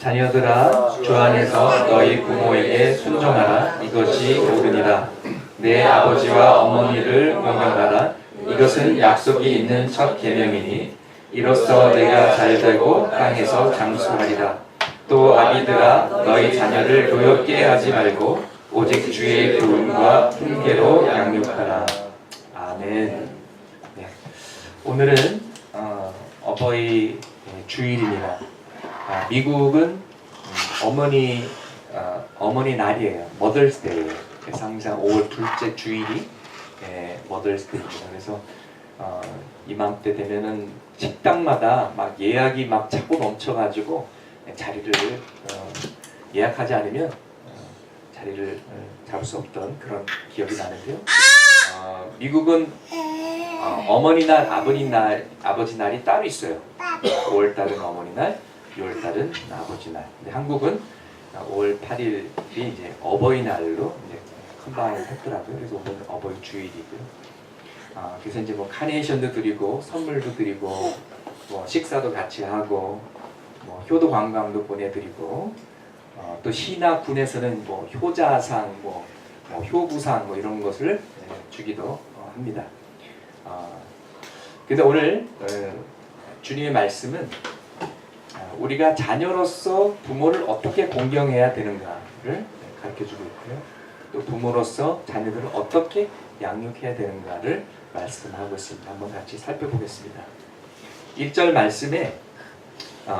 자녀들아, 주 안에서 너희 부모에게 순종하라. 이것이 옳으니라. 내 아버지와 어머니를 공경하라. 이것은 약속이 있는 첫 계명이니 이로써 내가 잘되고 땅에서 장수하리라. 또 아비들아, 너희 자녀를 노엽게 하지 말고 오직 주의 교훈과 훈계로 양육하라. 아멘. 네. 오늘은 어버이 주일입니다. 미국은 어머니 날이에요. 머더스데이예요. 그래서 항상 5월 둘째 주일이 머더스데이입니다. 그래서 이맘때 되면은 식당마다 막 예약이 막 차고 넘쳐가지고 자리를 예약하지 않으면 자리를 잡을 수 없던 그런 기억이 나는데요. 미국은 어머니 날, 아버지 날이 따로 있어요. 5월달은 어머니 날, 6월달은 아버지 날. 근데 한국은 5월 8일이 이제 어버이날로 이제 컴바인을 했더라고요. 그래서 오늘 어버이 주일이고요. 그래서 이제 뭐 카네이션도 드리고 선물도 드리고 뭐 식사도 같이 하고 뭐 효도 관광도 보내드리고 또 시나 군에서는 뭐 효자상, 뭐 효부상 뭐 이런 것을 주기도 합니다. 근데 오늘 주님의 말씀은 우리가 자녀로서 부모를 어떻게 공경해야 되는가를 가르쳐주고 있고요. 또 부모로서 자녀들을 어떻게 양육해야 되는가를 말씀하고 있습니다. 한번 같이 살펴보겠습니다. 1절 말씀에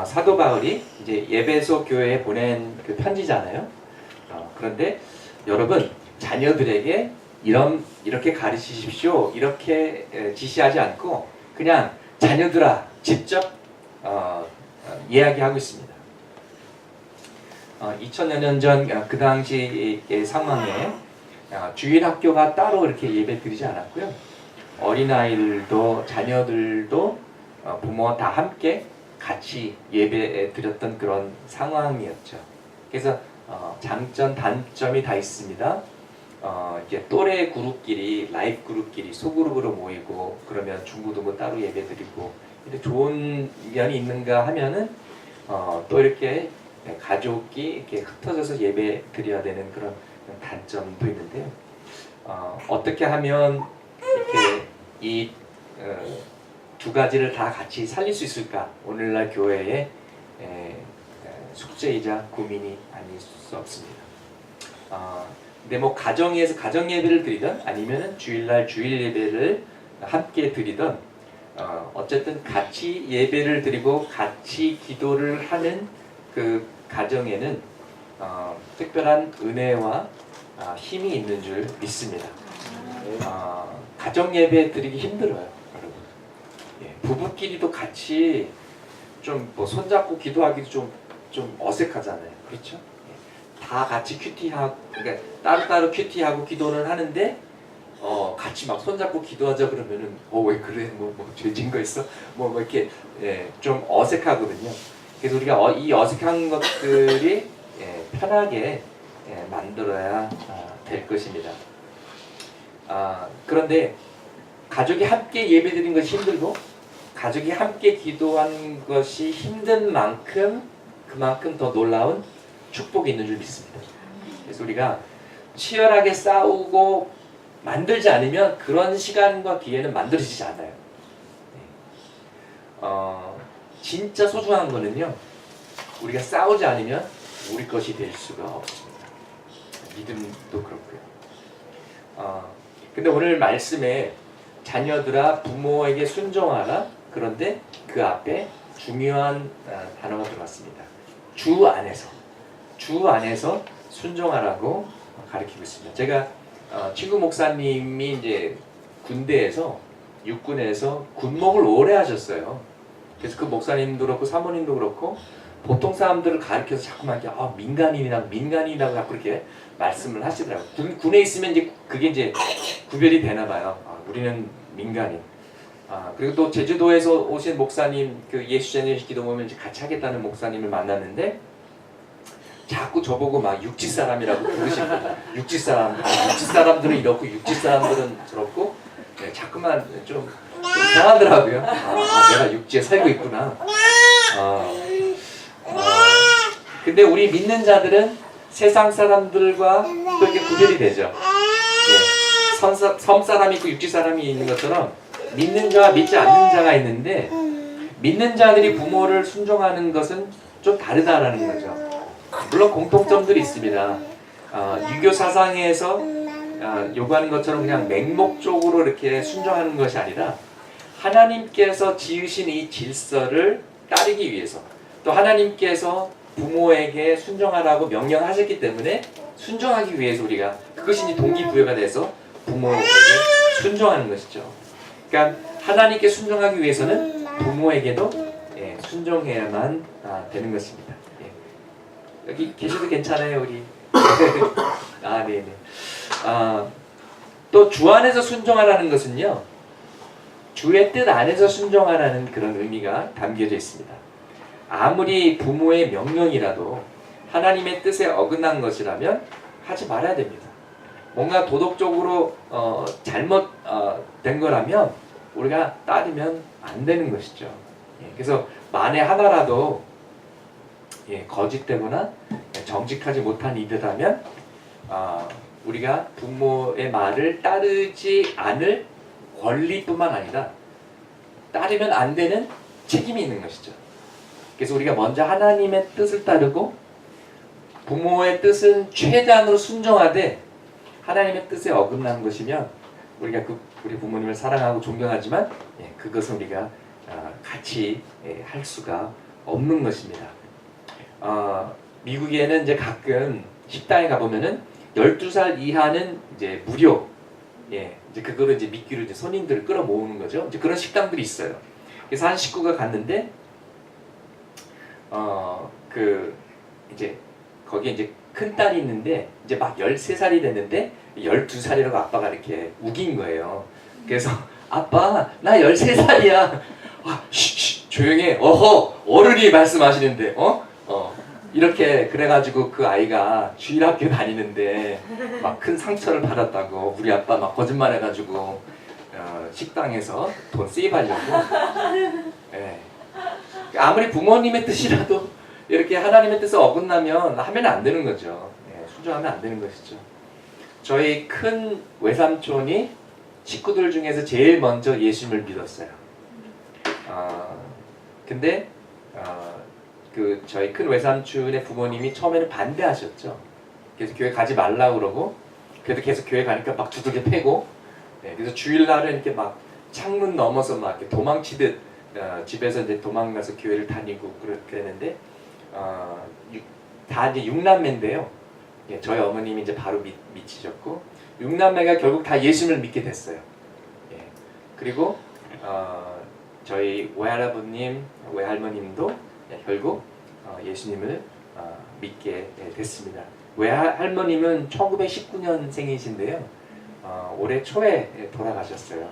사도 바울이 이제 에베소 교회에 보낸 그 편지잖아요. 그런데 여러분, 자녀들에게 이렇게 가르치십시오, 이렇게 지시하지 않고 그냥 자녀들아 직접 이야기하고 있습니다. 2000여 년 전 그 당시의 상황에 주일 학교가 따로 이렇게 예배 드리지 않았고요. 어린아이들도 자녀들도 부모와 다 함께 같이 예배 드렸던 그런 상황이었죠. 그래서 장점, 단점이 다 있습니다. 이제 또래 그룹끼리, 라이프 그룹끼리 소그룹으로 모이고 그러면 중고등부 따로 예배 드리고 이렇게 좋은 면이 있는가 하면은 또 이렇게 가족이 이렇게 흩어져서 예배 드려야 되는 그런 단점도 있는데요. 어떻게 하면 이렇게 이 두 가지를 다 같이 살릴 수 있을까? 오늘날 교회의 숙제이자 고민이 아닐 수 없습니다. 근데 뭐 가정에서 가정 예배를 드리든 아니면은 주일날 주일 예배를 함께 드리든 어쨌든 같이 예배를 드리고 같이 기도를 하는 그 가정에는 특별한 은혜와 힘이 있는 줄 믿습니다. 가정 예배 드리기 힘들어요, 여러분. 부부끼리도 같이 좀 뭐 손잡고 기도하기도 좀 어색하잖아요, 그렇죠? 다 같이 큐티하고, 그러니까 따로따로 큐티하고 기도를 하는데 같이 막 손잡고 기도하자 그러면은 왜 그래, 뭐 죄진 거 있어, 뭐 이렇게 좀 어색하거든요. 그래서 우리가 이 어색한 것들이 편하게 만들어야 될 것입니다. 그런데 가족이 함께 예배드린 것이 힘들고 가족이 함께 기도한 것이 힘든 만큼 그만큼 더 놀라운 축복이 있는 줄 믿습니다. 그래서 우리가 치열하게 싸우고 만들지 않으면 그런 시간과 기회는 만들어지지 않아요. 진짜 소중한 거는요, 우리가 싸우지 않으면 우리 것이 될 수가 없습니다. 믿음도 그렇고요. 근데 오늘 말씀에 자녀들아 부모에게 순종하라, 그런데 그 앞에 중요한 단어가 들어왔습니다. 주 안에서 순종하라고 가르치고 있습니다. 제가 친구 목사님이 이제 군대에서, 육군에서 군목을 오래 하셨어요. 그래서 그 목사님도 그렇고 사모님도 그렇고 보통 사람들을 가르쳐서 자꾸만 이렇게 민간인이라고 자꾸 이렇게 말씀을 하시더라고요. 군에 있으면 이제 그게 이제 구별이 되나 봐요. 우리는 민간인. 그리고 또 제주도에서 오신 목사님, 그 예수자녀 기도 모임을 같이 하겠다는 목사님을 만났는데 자꾸 저보고 막 육지 사람이라고 부르십니다. 육지 사람들은 이렇고 육지 사람들은 저렇고 자꾸만 좀 이상하더라고요. 내가 육지에 살고 있구나. 근데 우리 믿는 자들은 세상 사람들과 또 이렇게 구별이 되죠. 예. 섬 사람이 있고 육지 사람이 있는 것처럼 믿는 자와 믿지 않는 자가 있는데 믿는 자들이 부모를 순종하는 것은 좀 다르다라는 거죠. 물론 공통점들이 있습니다. 유교 사상에서 요구하는 것처럼 그냥 맹목적으로 이렇게 순종하는 것이 아니라 하나님께서 지으신 이 질서를 따르기 위해서 또 하나님께서 부모에게 순종하라고 명령하셨기 때문에 순종하기 위해서 우리가 그것이 이제 동기부여가 돼서 부모에게 순종하는 것이죠. 그러니까 하나님께 순종하기 위해서는 부모에게도 순종해야만 되는 것입니다. 예. 여기 계셔도 괜찮아요 우리. 네네. 또 주 안에서 순종하라는 것은요. 주의 뜻 안에서 순종하라는 그런 의미가 담겨져 있습니다. 아무리 부모의 명령이라도 하나님의 뜻에 어긋난 것이라면 하지 말아야 됩니다. 뭔가 도덕적으로 잘못된 거라면 우리가 따르면 안 되는 것이죠. 그래서 만에 하나라도 거짓되거나 정직하지 못한 일이라면 우리가 부모의 말을 따르지 않을 권리뿐만 아니라 따르면 안 되는 책임이 있는 것이죠. 그래서 우리가 먼저 하나님의 뜻을 따르고 부모의 뜻은 최대한으로 순종하되 하나님의 뜻에 어긋나는 것이면 우리가 우리 부모님을 사랑하고 존경하지만 그것은 우리가 같이 할 수가 없는 것입니다. 미국에는 이제 가끔 식당에 가보면은 12살 이하는 이제 무료, 이제 그거를 이제 미끼로 이제 손님들을 끌어모으는 거죠. 이제 그런 식당들이 있어요. 그래서 한 식구가 갔는데, 이제 거기에 이제 큰 딸이 있는데 이제 막 13살이 됐는데 12살이라고 아빠가 이렇게 우긴 거예요. 그래서 아빠 나 13살이야. 조용해. 어허 어른이 말씀하시는데 이렇게 그래가지고 그 아이가 주일학교 다니는데 막 큰 상처를 받았다고 우리 아빠 막 거짓말해가지고 식당에서 돈 세이브하려고. 아무리 부모님의 뜻이라도 이렇게 하나님의 뜻에 어긋나면 하면 안 되는 거죠. 순종하면 안 되는 것이죠. 저희 큰 외삼촌이 식구들 중에서 제일 먼저 예수님을 믿었어요. 근데 저희 큰 외삼촌의 부모님이 처음에는 반대하셨죠. 그래서 교회 가지 말라고 그러고, 그래도 계속 교회 가니까 막 두들겨 패고, 그래서 주일날은 이렇게 막 창문 넘어서 막 이렇게 도망치듯 집에서 이제 도망가서 교회를 다니고 그렇게 했는데, 다 이제 6남매인데요. 저희 어머님이 이제 바로 미치셨고, 6남매가 결국 다 예수님을 믿게 됐어요. 그리고 저희 외할아버님, 외할머님도 결국 예수님을 믿게 됐습니다. 외할머님은 1919년생이신데요. 올해 초에 돌아가셨어요.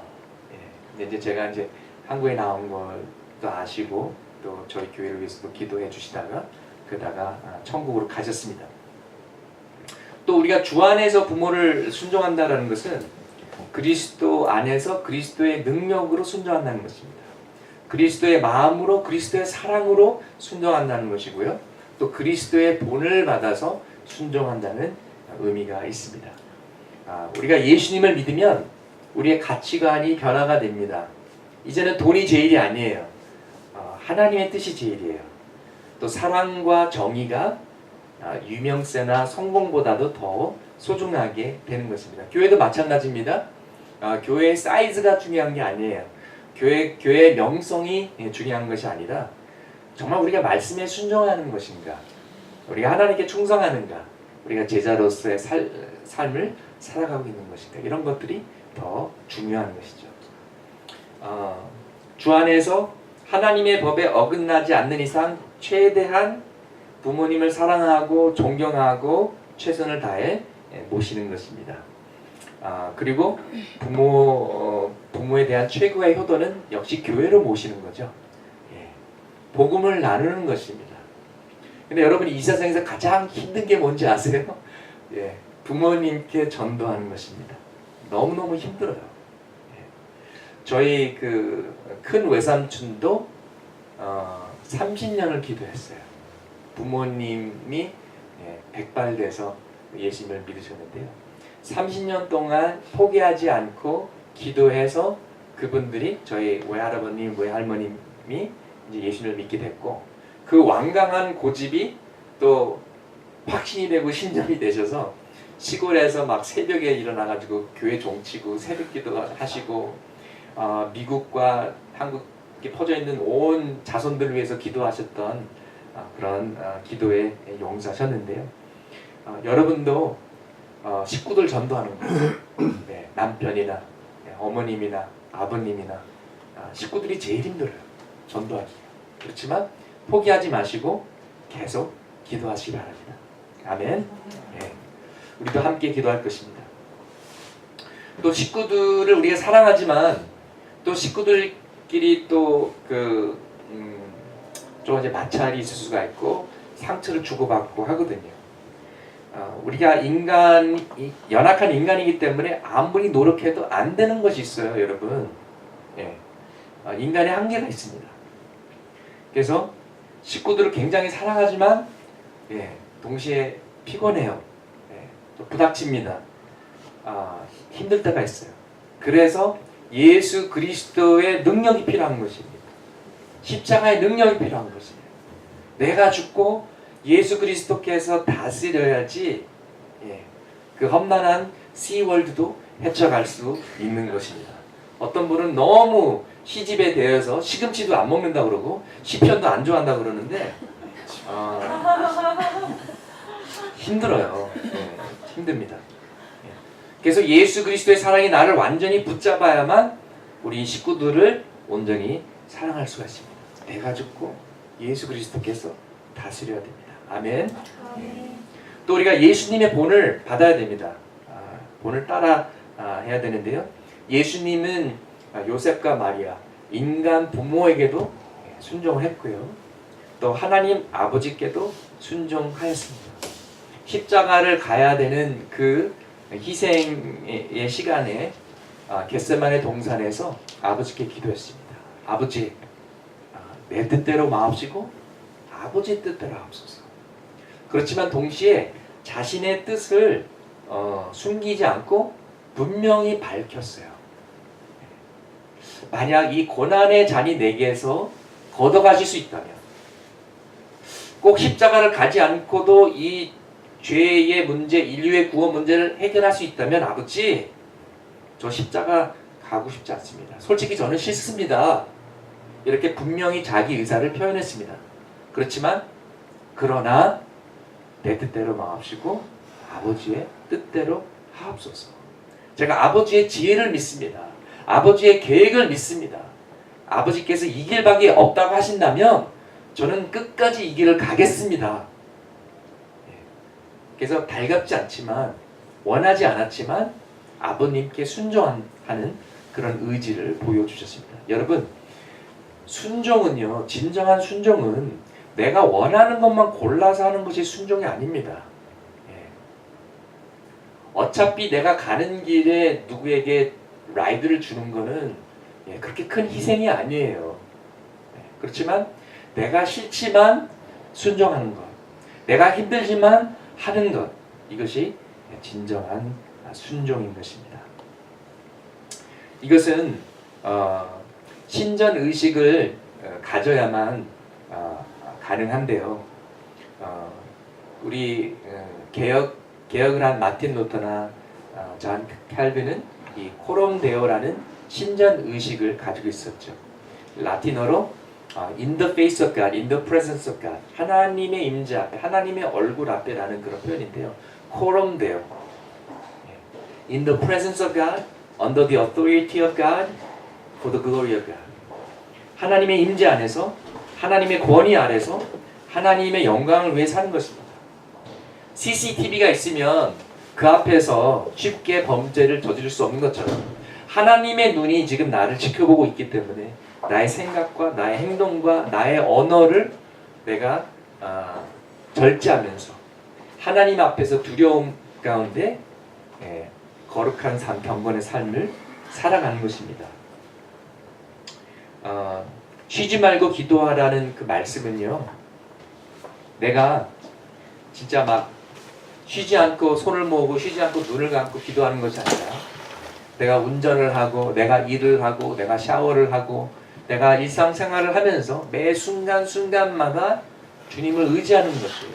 근데 이제 제가 이제 한국에 나온 것도 아시고 또 저희 교회를 위해서도 기도해 주시다가 그러다가 천국으로 가셨습니다. 또 우리가 주 안에서 부모를 순종한다라는 것은 그리스도 안에서 그리스도의 능력으로 순종한다는 것입니다. 그리스도의 마음으로 그리스도의 사랑으로 순종한다는 것이고요. 또 그리스도의 본을 받아서 순종한다는 의미가 있습니다. 우리가 예수님을 믿으면 우리의 가치관이 변화가 됩니다. 이제는 돈이 제일이 아니에요. 하나님의 뜻이 제일이에요. 또 사랑과 정의가 유명세나 성공보다도 더 소중하게 되는 것입니다. 교회도 마찬가지입니다. 교회의 사이즈가 중요한 게 아니에요. 교회의 명성이 중요한 것이 아니라 정말 우리가 말씀에 순종하는 것인가, 우리가 하나님께 충성하는가, 우리가 제자로서의 삶을 살아가고 있는 것인가, 이런 것들이 더 중요한 것이죠. 주 안에서 하나님의 법에 어긋나지 않는 이상 최대한 부모님을 사랑하고 존경하고 최선을 다해 모시는 것입니다. 그리고 부모에 대한 최고의 효도는 역시 교회로 모시는 거죠. 복음을 나누는 것입니다. 근데 여러분이 이 세상에서 가장 힘든 게 뭔지 아세요? 부모님께 전도하는 것입니다. 너무너무 힘들어요. 저희 그 큰 외삼촌도 30년을 기도했어요. 부모님이 백발돼서 예수님을 믿으셨는데요. 30년 동안 포기하지 않고 기도해서 그분들이 저희 외할아버님, 외할머님이 이제 예수님을 믿게 됐고 그 완강한 고집이 또 확신이 되고 신념이 되셔서 시골에서 막 새벽에 일어나가지고 교회 종치고 새벽기도 하시고 미국과 한국에 퍼져 있는 온 자손들을 위해서 기도하셨던 그런 기도의 용사셨는데요. 여러분도 식구들 전도하는 거예요. 네, 남편이나 어머님이나 아버님이나 식구들이 제일 힘들어요. 전도하기. 그렇지만 포기하지 마시고 계속 기도하시기 바랍니다. 아멘. 네. 우리도 함께 기도할 것입니다. 또 식구들을 우리가 사랑하지만 또 식구들끼리 또 좀 이제 마찰이 있을 수가 있고 상처를 주고받고 하거든요. 우리가 연약한 인간이기 때문에 아무리 노력해도 안 되는 것이 있어요, 여러분. 예. 인간의 한계가 있습니다. 그래서 식구들을 굉장히 사랑하지만 동시에 피곤해요. 또 부닥칩니다. 힘들 때가 있어요. 그래서 예수 그리스도의 능력이 필요한 것입니다. 십자가의 능력이 필요한 것입니다. 내가 죽고 예수 그리스도께서 다스려야지 그 험난한 시월드도 헤쳐갈 수 있는 것입니다. 어떤 분은 너무 시집에 대해서 시금치도 안 먹는다 그러고 시편도 안 좋아한다 그러는데 힘들어요. 힘듭니다. 그래서 예수 그리스도의 사랑이 나를 완전히 붙잡아야만 우리 식구들을 온전히 사랑할 수가 있습니다. 내가 죽고 예수 그리스도께서 다스려야 됩니다. 아멘. 또 우리가 예수님의 본을 받아야 됩니다. 본을 따라 해야 되는데요. 예수님은 요셉과 마리아, 인간 부모에게도 순종을 했고요. 또 하나님 아버지께도 순종하였습니다. 십자가를 가야 되는 그 희생의 시간에 겟세마네 동산에서 아버지께 기도했습니다. 아버지, 내 뜻대로 마옵시고 아버지의 뜻대로 하옵소서. 그렇지만 동시에 자신의 뜻을 숨기지 않고 분명히 밝혔어요. 만약 이 고난의 잔이 내게서 걷어가실 수 있다면 꼭 십자가를 가지 않고도 이 죄의 문제, 인류의 구원 문제를 해결할 수 있다면 아버지, 저 십자가 가고 싶지 않습니다. 솔직히 저는 싫습니다. 이렇게 분명히 자기 의사를 표현했습니다. 그렇지만 그러나 내 뜻대로 마옵시고 아버지의 뜻대로 하옵소서. 제가 아버지의 지혜를 믿습니다. 아버지의 계획을 믿습니다. 아버지께서 이 길밖에 없다고 하신다면 저는 끝까지 이 길을 가겠습니다. 그래서 달갑지 않지만 원하지 않았지만 아버님께 순종하는 그런 의지를 보여주셨습니다. 여러분, 순종은요, 진정한 순종은 내가 원하는 것만 골라서 하는 것이 순종이 아닙니다. 어차피 내가 가는 길에 누구에게 라이드를 주는 거는 그렇게 큰 희생이 아니에요. 그렇지만 내가 싫지만 순종하는 것, 내가 힘들지만 하는 것, 이것이 진정한 순종인 것입니다. 이것은 신전 의식을 가져야만 가능한데요. 우리 개혁을 한 마틴 루터나 존 칼빈은 이 코럼 데오라는 신전 의식을 가지고 있었죠. 라틴어로 in the face of God, in the presence of God, 하나님의 임재 앞에, 하나님의 얼굴 앞에라는 그런 표현인데요. 코럼 데오, in the presence of God, under the authority of God, for the glory of God. 하나님의 임재 안에서, 하나님의 권위 아래서 하나님의 영광을 위해 사는 것입니다. CCTV가 있으면 그 앞에서 쉽게 범죄를 저지를 수 없는 것처럼 하나님의 눈이 지금 나를 지켜보고 있기 때문에 나의 생각과 나의 행동과 나의 언어를 내가 절제하면서 하나님 앞에서 두려움 가운데 거룩한 삶, 경건의 삶을 살아가는 것입니다. 쉬지 말고 기도하라는 그 말씀은요, 내가 진짜 막 쉬지 않고 손을 모으고 쉬지 않고 눈을 감고 기도하는 것이 아니라 내가 운전을 하고 내가 일을 하고 내가 샤워를 하고 내가 일상생활을 하면서 매 순간순간마다 주님을 의지하는 것이에요.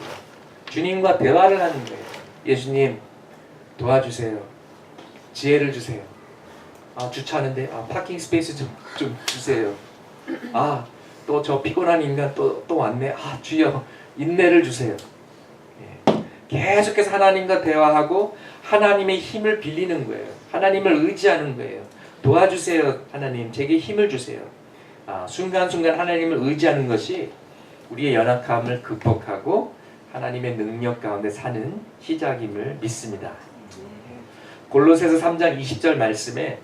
주님과 대화를 하는 거예요. 예수님 도와주세요. 지혜를 주세요. 주차하는데 파킹 스페이스 좀 주세요. 또 저 피곤한 인간 또 왔네. 주여 인내를 주세요. 계속해서 하나님과 대화하고 하나님의 힘을 빌리는 거예요. 하나님을 의지하는 거예요. 도와주세요. 하나님 제게 힘을 주세요. 순간순간 하나님을 의지하는 것이 우리의 연약함을 극복하고 하나님의 능력 가운데 사는 시작임을 믿습니다. 골로새서 3장 20절 말씀에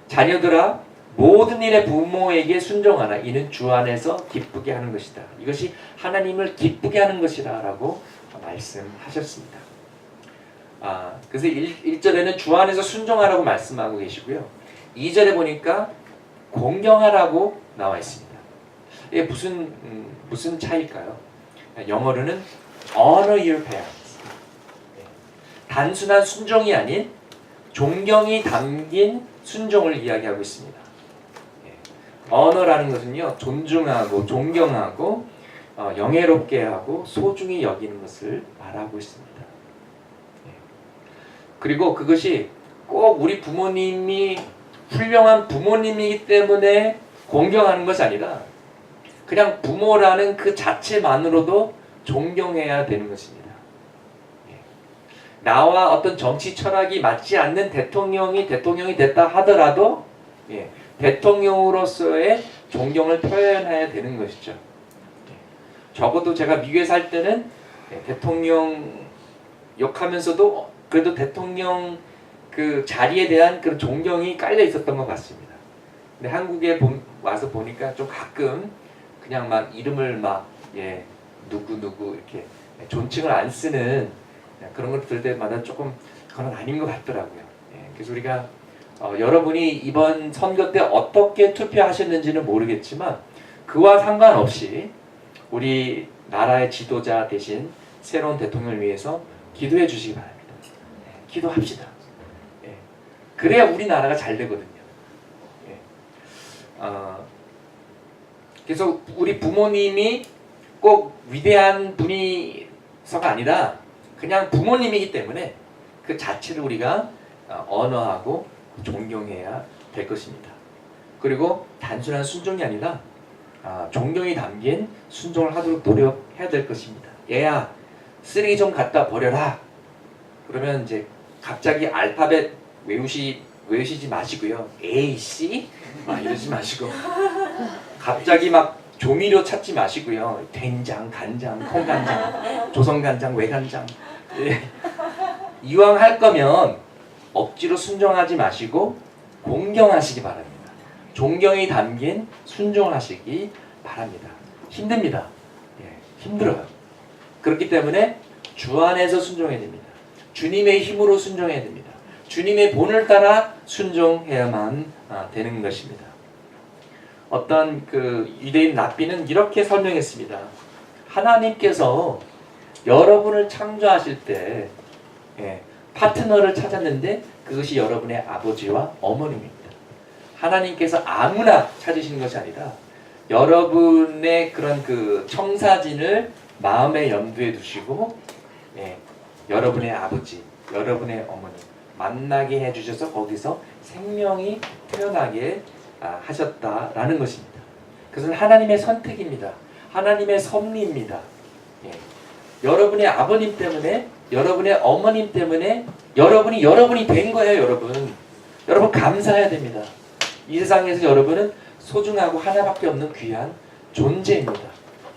자녀들아 모든 일에 부모에게 순종하라. 이는 주 안에서 기쁘게 하는 것이다. 이것이 하나님을 기쁘게 하는 것이라 라고 말씀하셨습니다. 그래서 1절에는 주 안에서 순종하라고 말씀하고 계시고요. 2절에 보니까 공경하라고 나와 있습니다. 이게 무슨 차이일까요? 영어로는 honor your parents. 단순한 순종이 아닌 존경이 담긴 순종을 이야기하고 있습니다. honor라는 것은요, 존중하고 존경하고 영예롭게 하고 소중히 여기는 것을 말하고 있습니다. 그리고 그것이 꼭 우리 부모님이 훌륭한 부모님이기 때문에 공경하는 것이 아니라 그냥 부모라는 그 자체만으로도 존경해야 되는 것입니다. 나와 어떤 정치 철학이 맞지 않는 대통령이 됐다 하더라도 대통령으로서의 존경을 표현해야 되는 것이죠. 적어도 제가 미국에 살 때는 대통령 욕하면서도 그래도 대통령 그 자리에 대한 그런 존경이 깔려 있었던 것 같습니다. 근데 한국에 와서 보니까 좀 가끔 그냥 막 이름을 누구 이렇게 존칭을 안 쓰는 그런 걸 들 때마다 조금 그건 아닌 것 같더라고요. 그래서 우리가 여러분이 이번 선거 때 어떻게 투표하셨는지는 모르겠지만 그와 상관없이 우리 나라의 지도자 대신 새로운 대통령을 위해서 기도해 주시기 바랍니다. 기도합시다. 그래야 우리나라가 잘 되거든요. 그래서 우리 부모님이 꼭 위대한 분이서가 아니라 그냥 부모님이기 때문에 그 자체를 우리가 언어하고 존경해야 될 것입니다. 그리고 단순한 순종이 아니라 존경이 담긴 순종을 하도록 노력해야 될 것입니다. 얘야 쓰레기 좀 갖다 버려라. 그러면 이제 갑자기 알파벳 외우시지 마시고요. A, C 이러지 마시고 갑자기 막 조미료 찾지 마시고요. 된장, 간장, 통간장, 조선간장, 외간장. 이왕 할 거면 억지로 순종하지 마시고 공경하시기 바랍니다. 존경이 담긴 순종하시기 바랍니다. 힘듭니다. 힘들어요. 그렇기 때문에 주 안에서 순종해야 됩니다. 주님의 힘으로 순종해야 됩니다. 주님의 본을 따라 순종해야만 되는 것입니다. 어떤 그 유대인 랍비는 이렇게 설명했습니다. 하나님께서 여러분을 창조하실 때 파트너를 찾았는데 그것이 여러분의 아버지와 어머님입니다. 하나님께서 아무나 찾으시는 것이 아니라 여러분의 그런 그 청사진을 마음에 염두에 두시고 여러분의 아버지, 여러분의 어머니 만나게 해주셔서 거기서 생명이 태어나게 하셨다라는 것입니다. 그것은 하나님의 선택입니다. 하나님의 섭리입니다. 여러분의 아버님 때문에, 여러분의 어머님 때문에 여러분이 된 거예요, 여러분. 여러분 감사해야 됩니다. 이 세상에서 여러분은 소중하고 하나밖에 없는 귀한 존재입니다.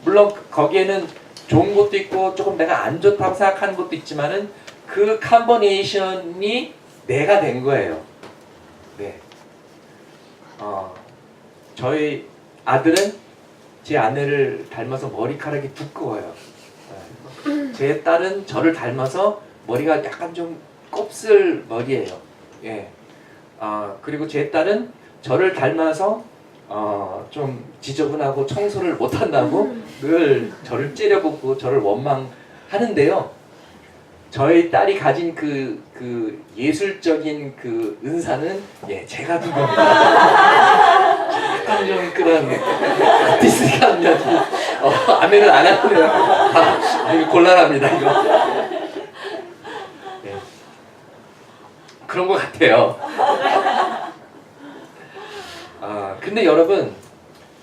물론 거기에는 좋은 것도 있고 조금 내가 안 좋다고 생각하는 것도 있지만은 그 컴비네이션이 내가 된 거예요. 저희 아들은 제 아내를 닮아서 머리카락이 두꺼워요. 제 딸은 저를 닮아서 머리가 약간 좀 곱슬 머리예요. 그리고 제 딸은 저를 닮아서 좀 지저분하고 청소를 못한다고 늘 저를 째려보고 저를 원망하는데요. 저희 딸이 가진 그 예술적인 그 은사는 제가 둔 겁니다. 약간 좀 그런 아티스트한 면이 아멘을 안 하네요. 이거 곤란합니다 이거. 그런 것 같아요. 근데 여러분,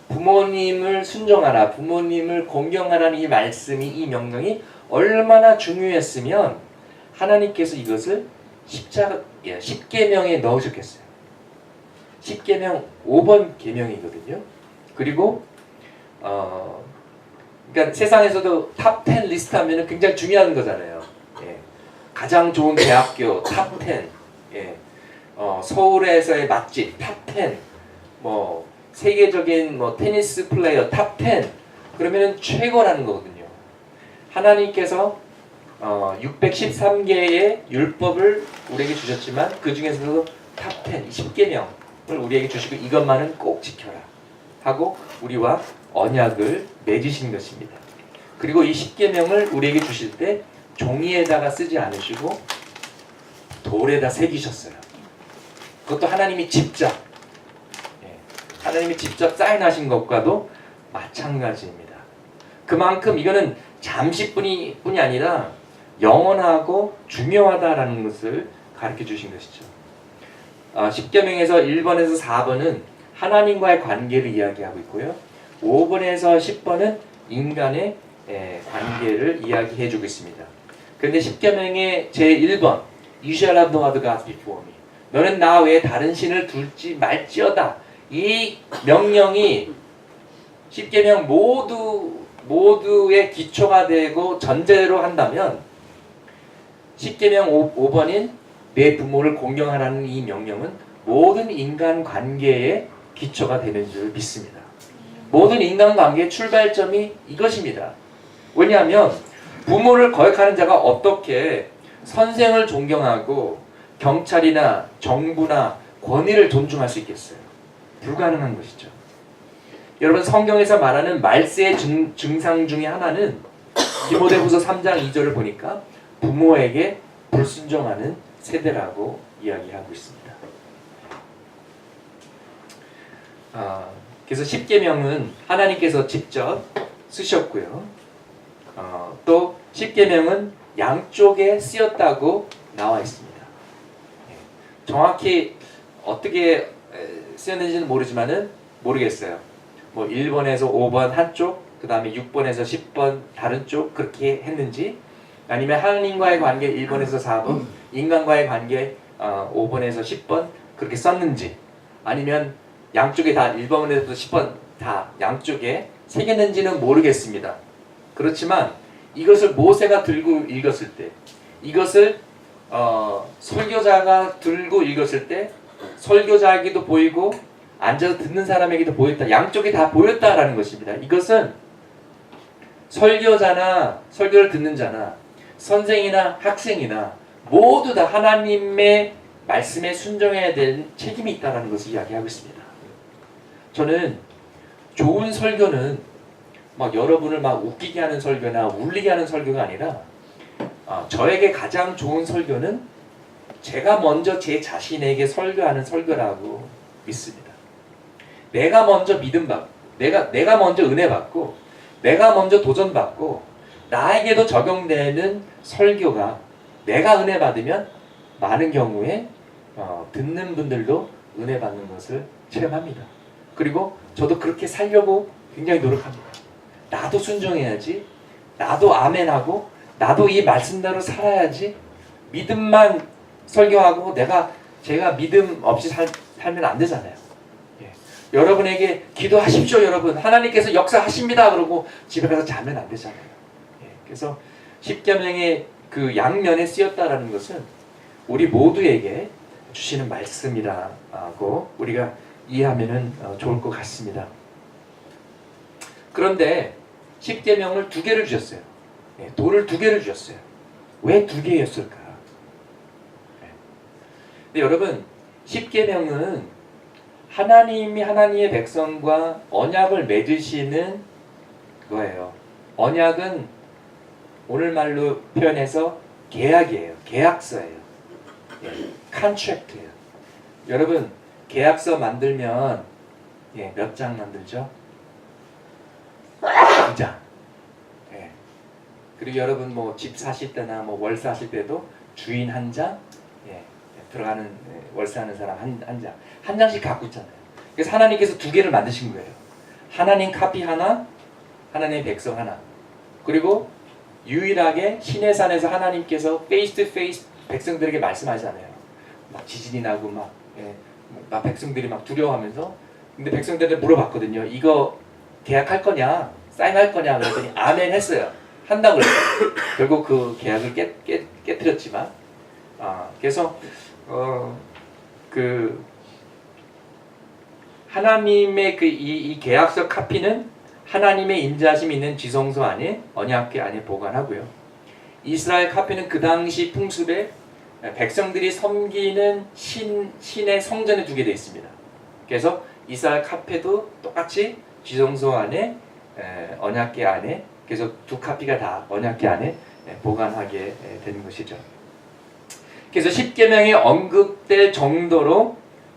부모님을 순종하라, 부모님을 공경하라는 이 말씀이, 이 명령이 얼마나 중요했으면 하나님께서 이것을 십계명에 넣으셨겠어요. 십계명 5번 계명이거든요. 그리고 그러니까 세상에서도 탑 10 리스트 하면은 굉장히 중요한 거잖아요. 가장 좋은 대학교 탑 10, 서울에서의 맛집 탑 10, 뭐 세계적인 뭐 테니스 플레이어 탑 10, 그러면은 최고라는 거거든요. 하나님께서 613개의 율법을 우리에게 주셨지만 그 중에서도 탑 10, 10계명을 우리에게 주시고 이것만은 꼭 지켜라 하고 우리와 언약을 맺으신 것입니다. 그리고 이 10계명을 우리에게 주실 때 종이에다가 쓰지 않으시고 돌에다 새기셨어요. 그것도 하나님이 직접 사인하신 것과도 마찬가지입니다. 그만큼 이거는 잠시뿐이 아니라 영원하고 중요하다라는 것을 가르쳐 주신 것이죠. 10계명에서 1번에서 4번은 하나님과의 관계를 이야기하고 있고요. 5번에서 10번은 인간의 관계를 이야기해 주고 있습니다. 그런데 10계명의 제1번 You shall have no other gods before me. 너는 나 외에 다른 신을 둘지 말지어다. 이 명령이 10계명 모두의 기초가 되고 전제로 한다면 10계명 5번인 내 부모를 공경하라는 이 명령은 모든 인간관계의 기초가 되는 줄 믿습니다. 모든 인간관계의 출발점이 이것입니다. 왜냐하면 부모를 거역하는 자가 어떻게 선생을 존경하고 경찰이나 정부나 권위를 존중할 수 있겠어요? 불가능한 것이죠. 여러분, 성경에서 말하는 말세의 증상 중에 하나는 디모데후서 3장 2절을 보니까 부모에게 불순종하는 세대라고 이야기하고 있습니다. 그래서 10계명은 하나님께서 직접 쓰셨고요. 또 10계명은 양쪽에 쓰였다고 나와 있습니다. 정확히 어떻게 쓰였는지는 모르겠어요. 뭐 1번에서 5번 한쪽, 그 다음에 6번에서 10번 다른 쪽 그렇게 했는지, 아니면 하나님과의 관계 1번에서 4번, 인간과의 관계 5번에서 10번 그렇게 썼는지, 아니면 양쪽에 다 1번에서 10번 다 양쪽에 새겼는지는 모르겠습니다. 그렇지만 이것을 모세가 들고 읽었을 때, 이것을 설교자가 들고 읽었을 때 설교자에게도 보이고 앉아서 듣는 사람에게도 보였다. 양쪽이 다 보였다라는 것입니다. 이것은 설교자나 설교를 듣는 자나 선생이나 학생이나 모두 다 하나님의 말씀에 순종해야 될 책임이 있다는 것을 이야기하고 있습니다. 저는 좋은 설교는 막 여러분을 막 웃기게 하는 설교나 울리게 하는 설교가 아니라 저에게 가장 좋은 설교는 제가 먼저 제 자신에게 설교하는 설교라고 믿습니다. 내가 먼저 믿음받고, 내가 먼저 은혜받고, 내가 먼저 도전받고, 나에게도 적용되는 설교가 내가 은혜받으면 많은 경우에 듣는 분들도 은혜받는 것을 체험합니다. 그리고 저도 그렇게 살려고 굉장히 노력합니다. 나도 순종해야지, 나도 아멘하고, 나도 이 말씀대로 살아야지, 믿음만 설교하고 제가 믿음 없이 살면 안 되잖아요. 여러분에게 기도하십시오, 여러분. 하나님께서 역사하십니다. 그러고 집에 가서 자면 안 되잖아요. 그래서 십계명의 그 양면에 쓰였다라는 것은 우리 모두에게 주시는 말씀이라고 우리가 이해하면 좋을 것 같습니다. 그런데 십계명을 2개를 주셨어요. 돌을 2개를 주셨어요. 왜 2개였을까? 근데 여러분, 십계명은 하나님이 하나님의 백성과 언약을 맺으시는 그거예요. 언약은 오늘말로 표현해서 계약이에요. 계약서예요. 예, 컨트랙트예요. 여러분 계약서 만들면 몇 장 만들죠? 2장. 예. 그리고 여러분 뭐 집 사실 때나 뭐 월세 하실 때도 주인 한 장, 들어가는 월세하는 사람 한 장, 한 장씩 갖고 있잖아요. 그래서 하나님께서 두 개를 만드신 거예요. 하나님 카피 하나, 하나님의 백성 하나. 그리고 유일하게 시내산에서 하나님께서 페이스 투 페이스 백성들에게 말씀하잖아요. 막 지진이 나고 막 백성들이 막 두려워하면서. 근데 백성들한테 물어봤거든요. 이거 계약할 거냐? 사인할 거냐? 그랬더니 아멘 했어요. 한다고 그랬어요. 결국 그 계약을 깨뜨렸지만, 그래서 그 하나님의 이 계약서 카피는 하나님의 인자심이 있는 지성소 안에 언약궤 안에 보관하고요. 이스라엘 카피는 그 당시 풍습에 백성들이 섬기는 신의 성전에 두게 되어 있습니다. 그래서 이스라엘 카페도 똑같이 지성소 안에 언약궤 안에, 그래서 두 카피가 다 언약궤 안에 보관하게 되는 것이죠. 그래서 십계명에 언급될 정도로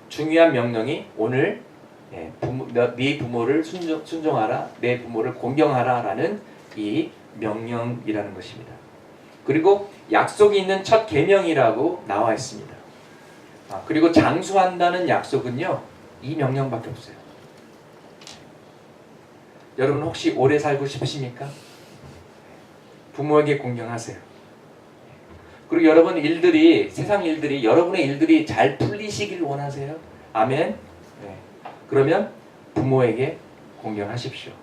중요한 명령이 오늘 네 부모를 순종하라, 내 부모를 공경하라라는 이 명령이라는 것입니다. 그리고 약속이 있는 첫 계명이라고 나와 있습니다. 그리고 장수한다는 약속은요, 이 명령밖에 없어요. 여러분 혹시 오래 살고 싶으십니까? 부모에게 공경하세요. 그리고 여러분 일들이, 세상 일들이, 여러분의 일들이 잘 풀리시길 원하세요? 아멘. 그러면 부모에게 공경하십시오.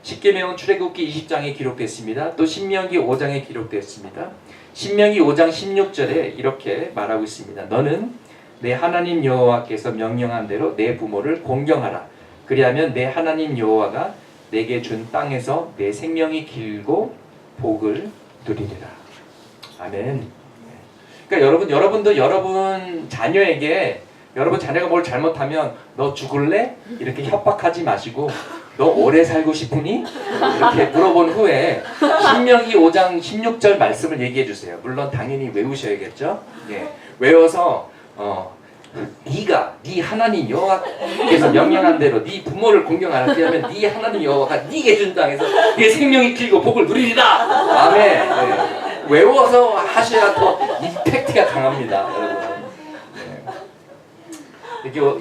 십계명은 출애굽기 20장에 기록됐습니다. 또 신명기 5장에 기록됐습니다. 신명기 5장 16절에 이렇게 말하고 있습니다. 너는 내 하나님 여호와께서 명령한 대로 내 부모를 공경하라. 그리하면 내 하나님 여호와가 내게 준 땅에서 내 생명이 길고 복을 누리리라. 아멘. 그러니까 여러분도 여러분 자녀에게, 여러분 자녀가 뭘 잘못하면 너 죽을래? 이렇게 협박하지 마시고 너 오래 살고 싶으니? 이렇게 물어본 후에 신명기 5장 16절 말씀을 얘기해 주세요. 물론 당연히 외우셔야겠죠. 외워서 네 하나님 여호와께서 명령한 대로 네 부모를 공경하라. 그러면 네 하나님 여호와가 네게 준 땅에서 네 생명이 길고 복을 누리리라. 아멘. 외워서 하셔야 더 임팩트가 강합니다, 여러분.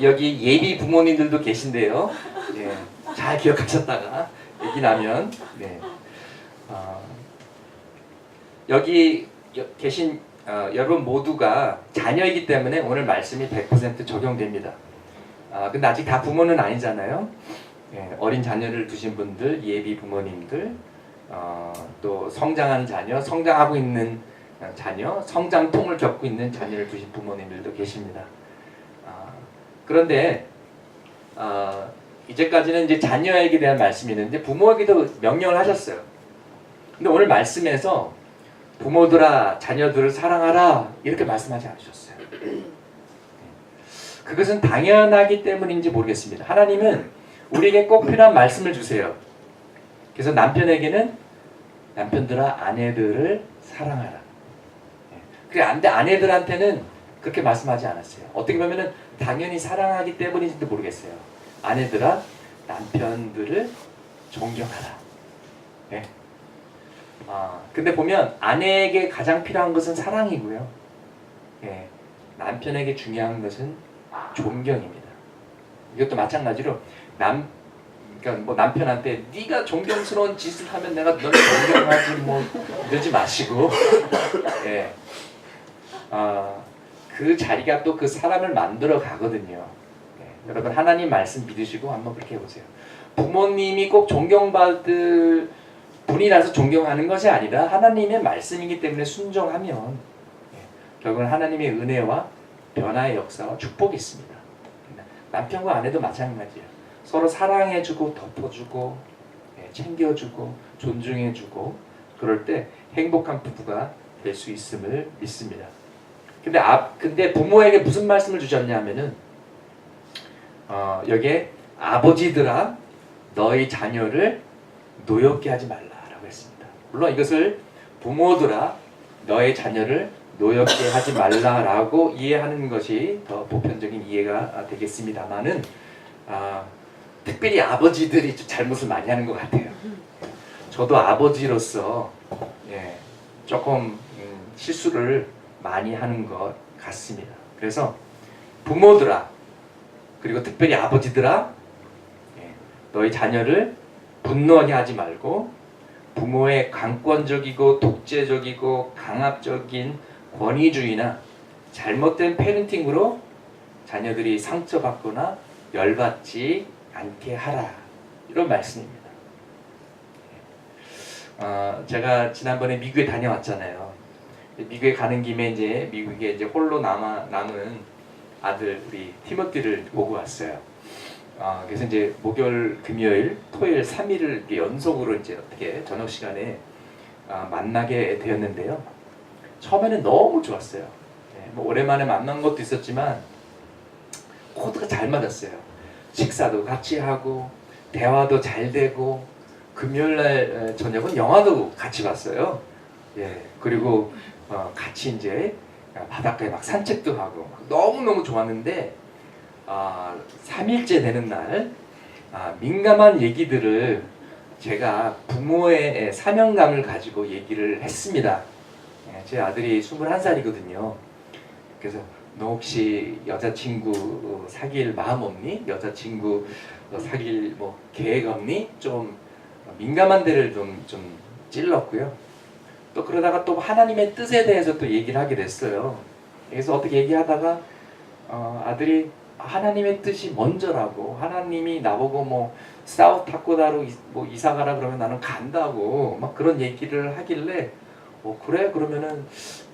여기 예비 부모님들도 계신데요. 잘 기억하셨다가 얘기 나면 여기 계신 여러분 모두가 자녀이기 때문에 오늘 말씀이 100% 적용됩니다. 근데 아직 다 부모는 아니잖아요. 어린 자녀를 두신 분들, 예비 부모님들, 또 성장한 자녀, 성장하고 있는 자녀, 성장통을 겪고 있는 자녀를 두신 부모님들도 계십니다. 그런데 이제까지는 이제 자녀에게 대한 말씀이 있는데 부모에게도 명령을 하셨어요. 근데 오늘 말씀에서 부모들아 자녀들을 사랑하라 이렇게 말씀하지 않으셨어요. 그것은 당연하기 때문인지 모르겠습니다. 하나님은 우리에게 꼭 필요한 말씀을 주세요. 그래서 남편에게는 남편들아 아내들을 사랑하라. 근데 아내들한테는 그렇게 말씀하지 않았어요. 어떻게 보면은 당연히 사랑하기 때문인지도 모르겠어요. 아내들아 남편들을 존경하라. 근데 보면 아내에게 가장 필요한 것은 사랑이고요. 남편에게 중요한 것은 존경입니다. 이것도 마찬가지로 그러니까 뭐 남편한테 네가 존경스러운 짓을 하면 내가 너를 존경하지 뭐 이러지 마시고 그 자리가 또 그 사람을 만들어 가거든요. 여러분 하나님 말씀 믿으시고 한번 그렇게 해보세요. 부모님이 꼭 존경받을 분이라서 존경하는 것이 아니라 하나님의 말씀이기 때문에 순종하면 결국은 하나님의 은혜와 변화의 역사와 축복이 있습니다. 남편과 아내도 마찬가지예요. 서로 사랑해주고 덮어주고 챙겨주고 존중해주고 그럴 때 행복한 부부가 될 수 있음을 믿습니다. 근데 부모에게 무슨 말씀을 주셨냐면은 여기에 아버지들아 너희 자녀를 노엽게 하지 말라라고 했습니다. 물론 이것을 부모들아 너의 자녀를 노엽게 하지 말라라고 이해하는 것이 더 보편적인 이해가 되겠습니다만은 특별히 아버지들이 좀 잘못을 많이 하는 것 같아요. 저도 아버지로서 조금 실수를 많이 하는 것 같습니다. 그래서 부모들아 그리고 특별히 아버지들아 너희 자녀를 분노하게 하지 말고 부모의 강권적이고 독재적이고 강압적인 권위주의나 잘못된 패ren팅으로 자녀들이 상처받거나 열받지 않게 하라 이런 말씀입니다. 제가 지난번에 미국에 다녀왔잖아요. 미국에 가는 김에 이제 미국에 이제 홀로 남은 아들 우리 티모티를 보고 왔어요. 그래서 이제 목요일, 금요일, 토요일 3일을 이렇게 연속으로 이제 어떻게 저녁 시간에 만나게 되었는데요. 처음에는 너무 좋았어요. 뭐 오랜만에 만난 것도 있었지만 코드가 잘 맞았어요. 식사도 같이 하고 대화도 잘 되고 금요일날 저녁은 영화도 같이 봤어요. 그리고 같이 이제 바닷가에 막 산책도 하고 너무너무 좋았는데 3일째 되는 날 민감한 얘기들을 제가 부모의 사명감을 가지고 얘기를 했습니다. 제 아들이 21살이거든요. 그래서 너 혹시 여자친구 사귈 마음 없니? 여자친구 사귈 뭐 계획 없니? 좀 민감한 데를 좀 찔렀고요. 또 그러다가 또 하나님의 뜻에 대해서 또 얘기를 하게 됐어요. 그래서 어떻게 얘기하다가 아들이 하나님의 뜻이 먼저라고 하나님이 나보고 뭐 사우스 다코타로 뭐 이사가라 그러면 나는 간다고 막 그런 얘기를 하길래 그래 그러면은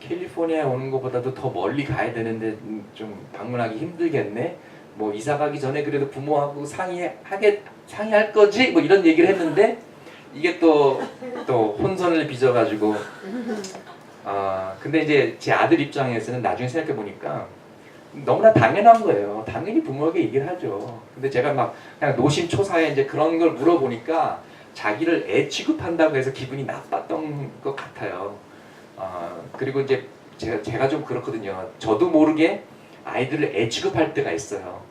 캘리포니아에 오는 것보다도 더 멀리 가야 되는데 좀 방문하기 힘들겠네. 뭐 이사 가기 전에 그래도 부모하고 상의할 거지 뭐 이런 얘기를 했는데 이게 또 혼선을 빚어가지고 근데 이제 제 아들 입장에서는 나중에 생각해 보니까 너무나 당연한 거예요. 당연히 부모에게 얘기를 하죠. 근데 제가 막 그냥 노심초사에 이제 그런 걸 물어보니까 자기를 애 취급한다고 해서 기분이 나빴던 것 같아요. 그리고 이제 제가 좀 그렇거든요. 저도 모르게 아이들을 애 취급할 때가 있어요.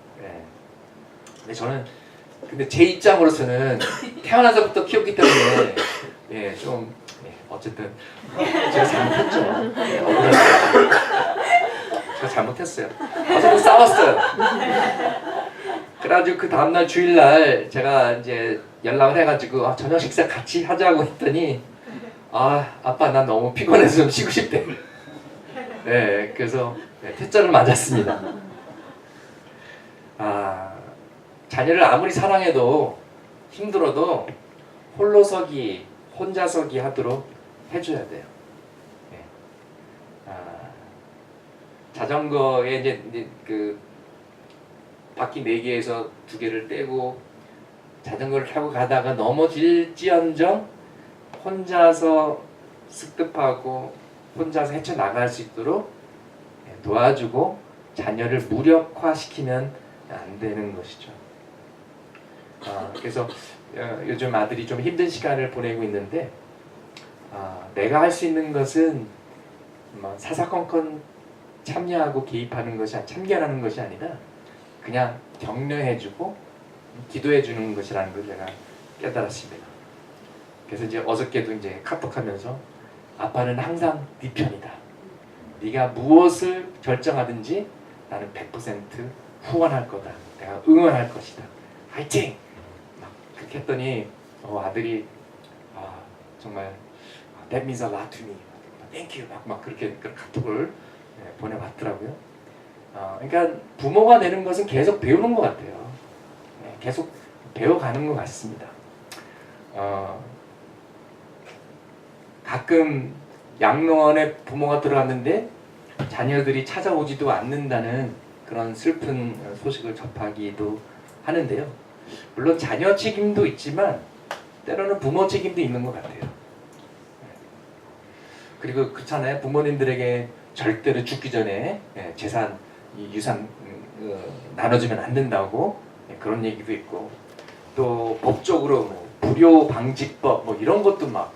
근데 제 입장으로서는 태어나서부터 키웠기 때문에 어쨌든 제가 잘못했죠. 제가 잘못했어요. 어제도 싸웠어요. 그래가지고 그 다음날 주일날 제가 이제 연락을 해가지고 저녁 식사 같이 하자고 했더니 아빠 난 너무 피곤해서 좀 쉬고 싶대. 그래서 퇴짜를 맞았습니다. 자녀를 아무리 사랑해도 힘들어도 홀로서기, 혼자서기 하도록 해줘야 돼요. 자전거에 이제 그 바퀴 4개에서 2개를 떼고 자전거를 타고 가다가 넘어질지언정 혼자서 습득하고 혼자서 헤쳐나갈 수 있도록 도와주고 자녀를 무력화시키면 안 되는 것이죠. 그래서 요즘 아들이 좀 힘든 시간을 보내고 있는데 내가 할 수 있는 것은 사사건건 참여하고 개입하는 것이 참견하는 것이 아니라 그냥 격려해주고 기도해주는 것이라는 걸 제가 깨달았습니다. 그래서 이제 어저께도 이제 카톡하면서 아빠는 항상 네 편이다. 네가 무엇을 결정하든지 나는 100% 후원할 거다. 내가 응원할 것이다. 화이팅! 막 그렇게 했더니 아들이 정말 that means a lot to me. Thank you. 막 그렇게 카톡을 보내왔더라고요. 그러니까 부모가 되는 것은 계속 배우는 것 같아요. 계속 배워가는 것 같습니다. 가끔 양로원에 부모가 들어갔는데 자녀들이 찾아오지도 않는다는 그런 슬픈 소식을 접하기도 하는데요. 물론 자녀 책임도 있지만 때로는 부모 책임도 있는 것 같아요. 그리고 그렇잖아요. 부모님들에게 절대로 죽기 전에 재산, 유산 나눠주면 안 된다고 그런 얘기도 있고 또 법적으로 뭐 불효 방지법 뭐 이런 것도 막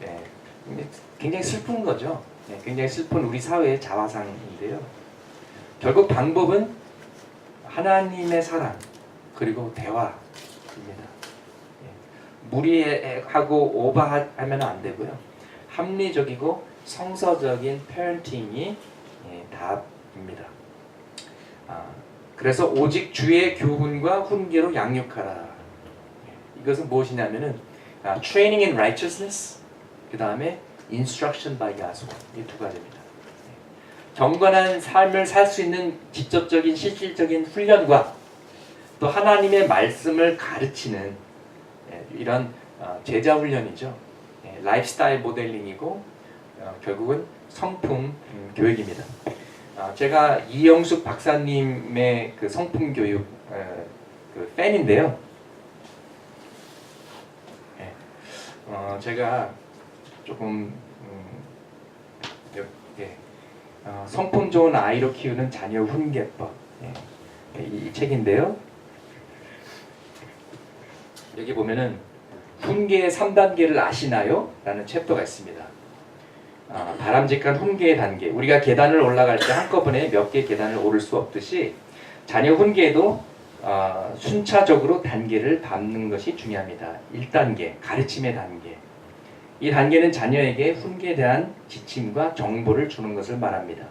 예, 굉장히 슬픈 거죠. 굉장히 슬픈 우리 사회의 자화상인데요. 결국 방법은 하나님의 사랑 그리고 대화입니다. 무리하고 오버하면 안 되고요. 합리적이고 성서적인 페런팅이 답입니다. 그래서 오직 주의 교훈과 훈계로 양육하라. 이것은 무엇이냐면은 training in righteousness, 그 다음에 instruction by gospel, 이 두 가지입니다. 경건한 삶을 살 수 있는 직접적인 실질적인 훈련과 또 하나님의 말씀을 가르치는 이런 제자 훈련이죠. 라이프스타일 모델링이고 결국은 성품 교육입니다. 제가 이영숙 박사님의 그 성품 교육 그 팬인데요. 제가 조금 성품 좋은 아이로 키우는 자녀 훈계법, 이 책인데요. 여기 보면은 훈계의 3단계를 아시나요? 라는 챕터가 있습니다. 바람직한 훈계의 단계. 우리가 계단을 올라갈 때 한꺼번에 몇 개 계단을 오를 수 없듯이 자녀 훈계에도 순차적으로 단계를 밟는 것이 중요합니다. 1단계, 가르침의 단계. 이 단계는 자녀에게 훈계에 대한 지침과 정보를 주는 것을 말합니다.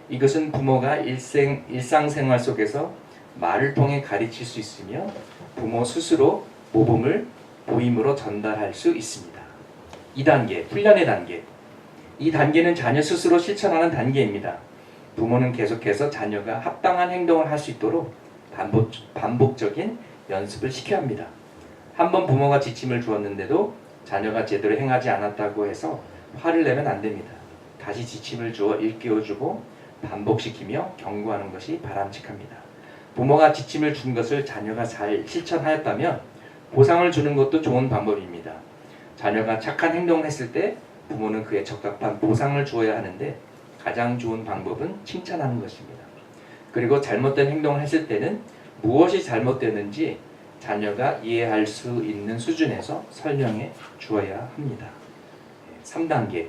이것은 부모가 일상생활 속에서 말을 통해 가르칠 수 있으며 부모 스스로 모범을 보임으로 전달할 수 있습니다. 2단계, 훈련의 단계. 이 단계는 자녀 스스로 실천하는 단계입니다. 부모는 계속해서 자녀가 합당한 행동을 할 수 있도록 반복적인 연습을 시켜야 합니다. 한번 부모가 지침을 주었는데도 자녀가 제대로 행하지 않았다고 해서 화를 내면 안 됩니다. 다시 지침을 주어 일깨워주고 반복시키며 경고하는 것이 바람직합니다. 부모가 지침을 준 것을 자녀가 잘 실천하였다면 보상을 주는 것도 좋은 방법입니다. 자녀가 착한 행동을 했을 때 부모는 그에 적합한 보상을 주어야 하는데 가장 좋은 방법은 칭찬하는 것입니다. 그리고 잘못된 행동을 했을 때는 무엇이 잘못되는지 자녀가 이해할 수 있는 수준에서 설명해 주어야 합니다. 3단계,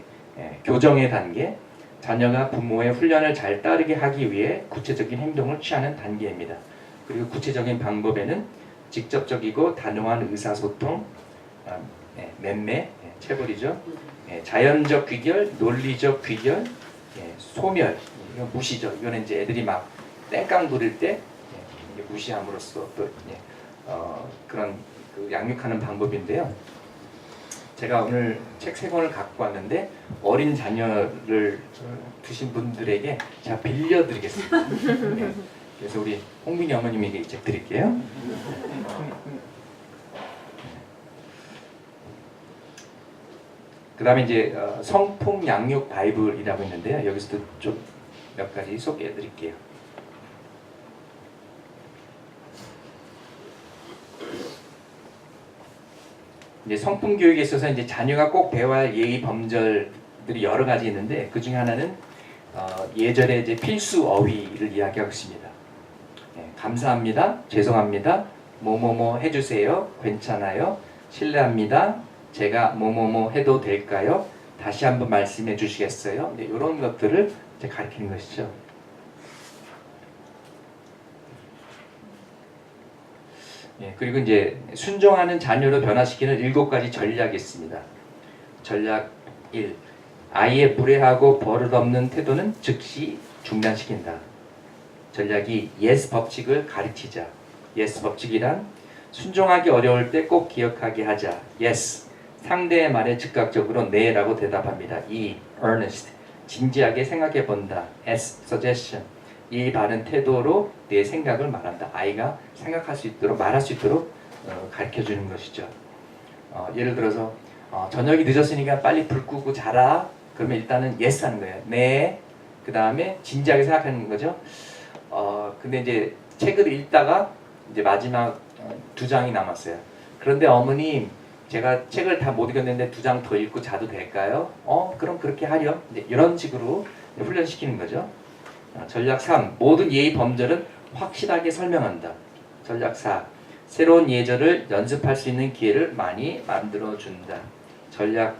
교정의 단계. 자녀가 부모의 훈련을 잘 따르게 하기 위해 구체적인 행동을 취하는 단계입니다. 그리고 구체적인 방법에는 직접적이고 단호한 의사소통, 맴매, 체벌이죠. 자연적 귀결, 논리적 귀결, 소멸, 이건 무시죠. 이거는 이제 애들이 막 땡깡 부릴 때 무시함으로써 또 그런 그 양육하는 방법인데요. 제가 오늘 책 3권을 갖고 왔는데 어린 자녀를 두신 분들에게 제가 빌려드리겠습니다. 그래서 우리 홍빈이 어머님에게 이 책 드릴게요. 그 다음에 이제 성품 양육 바이블이라고 있는데요. 여기서도 좀 몇 가지 소개해 드릴게요. 이제 성품 교육에 있어서 이제 자녀가 꼭 배워야 할 예의 범절들이 여러 가지 있는데 그 중에 하나는 예절의 이제 필수 어휘를 이야기하고 있습니다. 감사합니다, 죄송합니다, 뭐뭐뭐 해주세요, 괜찮아요, 실례합니다, 제가 뭐뭐뭐 해도 될까요? 다시 한번 말씀해 주시겠어요? 이런 것들을 이제 가르치는 것이죠. 그리고 이제 순종하는 자녀로 변화시키는 7가지 전략이 있습니다. 전략 1. 아이의 무례하고 버릇없는 태도는 즉시 중단시킨다. 전략 2. yes 법칙을 가르치자. yes 법칙이란 순종하기 어려울 때 꼭 기억하게 하자. yes. 상대의 말에 즉각적으로 네라고 대답합니다. 2. earnest. 진지하게 생각해 본다. s. suggestion. 이 바른 태도로 내 생각을 말한다. 아이가 생각할 수 있도록 말할 수 있도록 가르쳐주는 것이죠. 예를 들어서 저녁이 늦었으니까 빨리 불 끄고 자라. 그러면 일단은 yes 하는 거예요. 네. 그 다음에 진지하게 생각하는 거죠. 근데 이제 책을 읽다가 이제 마지막 2장이 남았어요. 그런데 어머님, 제가 책을 다 못 읽었는데 2장 더 읽고 자도 될까요? 그럼 그렇게 하렴. 이제 이런 식으로 훈련시키는 거죠. 전략 3. 모든 예의 범절은 확실하게 설명한다. 전략 4. 새로운 예절을 연습할 수 있는 기회를 많이 만들어준다. 전략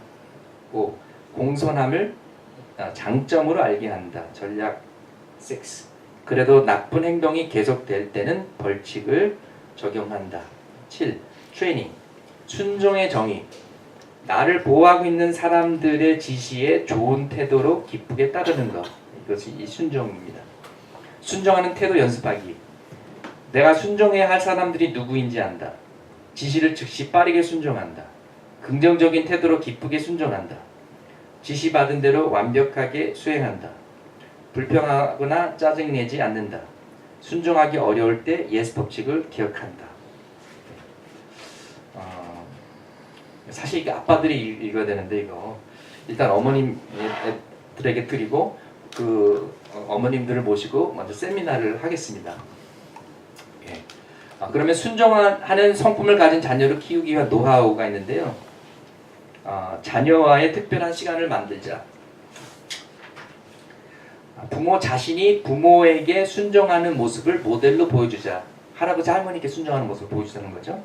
5. 공손함을 장점으로 알게 한다. 전략 6. 그래도 나쁜 행동이 계속될 때는 벌칙을 적용한다. 7. 트레이닝. 순종의 정의. 나를 보호하고 있는 사람들의 지시에 좋은 태도로 기쁘게 따르는 것. 이것이 이 순종입니다. 순종하는 태도 연습하기. 내가 순종해야 할 사람들이 누구인지 안다. 지시를 즉시 빠르게 순종한다. 긍정적인 태도로 기쁘게 순종한다. 지시받은 대로 완벽하게 수행한다. 불평하거나 짜증내지 않는다. 순종하기 어려울 때 예스 법칙을 기억한다. 사실 이게 아빠들이 읽어야 되는데 이거 일단 어머님들에게 드리고 그 어머님들을 모시고 먼저 세미나를 하겠습니다. 예. 그러면 순종하는 성품을 가진 자녀를 키우기 위한 노하우가 있는데요. 자녀와의 특별한 시간을 만들자. 부모 자신이 부모에게 순종하는 모습을 모델로 보여주자. 할아버지 할머니께 순종하는 모습을 보여주자는 거죠.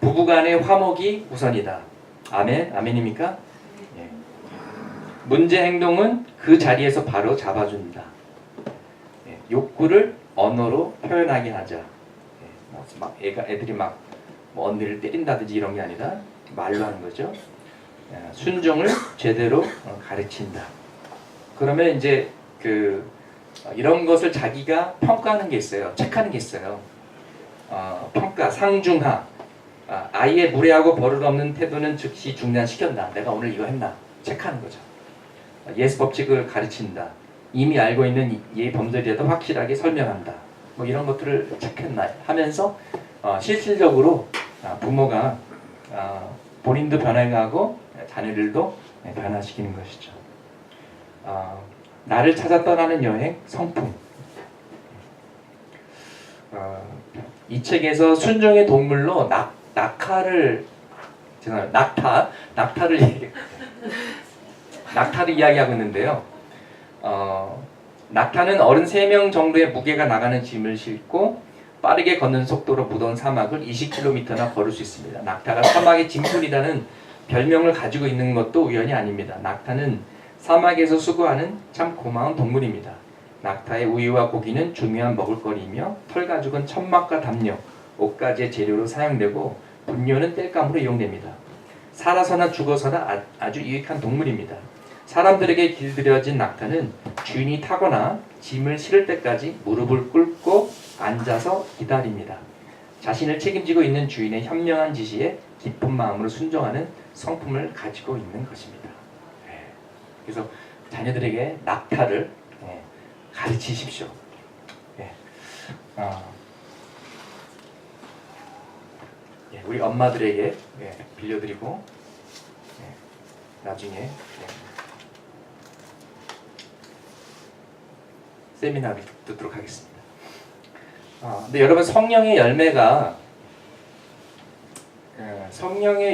부부간의 화목이 우선이다. 아멘? 아멘입니까? 예. 문제 행동은 그 자리에서 바로 잡아준다. 예. 욕구를 언어로 표현하게 하자. 예. 막 애들이 막 뭐 언니를 때린다든지 이런 게 아니라 말로 하는 거죠. 예. 순종을 제대로 가르친다. 그러면 이제 이런 것을 자기가 평가하는 게 있어요. 체크하는 게 있어요. 평가, 상중하. 아이의 무례하고 버릇없는 태도는 즉시 중단시킨다. 내가 오늘 이거 했나? 체크하는 거죠. 예스 법칙을 가르친다. 이미 알고 있는 예의 범절이라도 확실하게 설명한다. 뭐 이런 것들을 체크했나 하면서 실질적으로 부모가 본인도 변화하고 자녀들도 변화시키는 것이죠. 나를 찾아 떠나는 여행, 성품. 이 책에서 순종의 동물로 낙타를 이야기하고 있는데요. 낙타는 어른 3명 정도의 무게가 나가는 짐을 싣고 빠르게 걷는 속도로 무더운 사막을 20km나 걸을 수 있습니다. 낙타가 사막의 짐꾼이라는 별명을 가지고 있는 것도 우연이 아닙니다. 낙타는 사막에서 수고하는 참 고마운 동물입니다. 낙타의 우유와 고기는 중요한 먹을거리이며 털가죽은 천막과 담요, 옷가지의 재료로 사용되고 분뇨는 땔감으로 이용됩니다. 살아서나 죽어서나 아주 유익한 동물입니다. 사람들에게 길들여진 낙타는 주인이 타거나 짐을 실을 때까지 무릎을 꿇고 앉아서 기다립니다. 자신을 책임지고 있는 주인의 현명한 지시에 기쁜 마음으로 순종하는 성품을 가지고 있는 것입니다. 그래서 자녀들에게 낙타를 가르치십시오. 우리 엄마들에게 빌려드리고 나중에 세미나를 듣도록 하겠습니다. 근데 여러분 성령의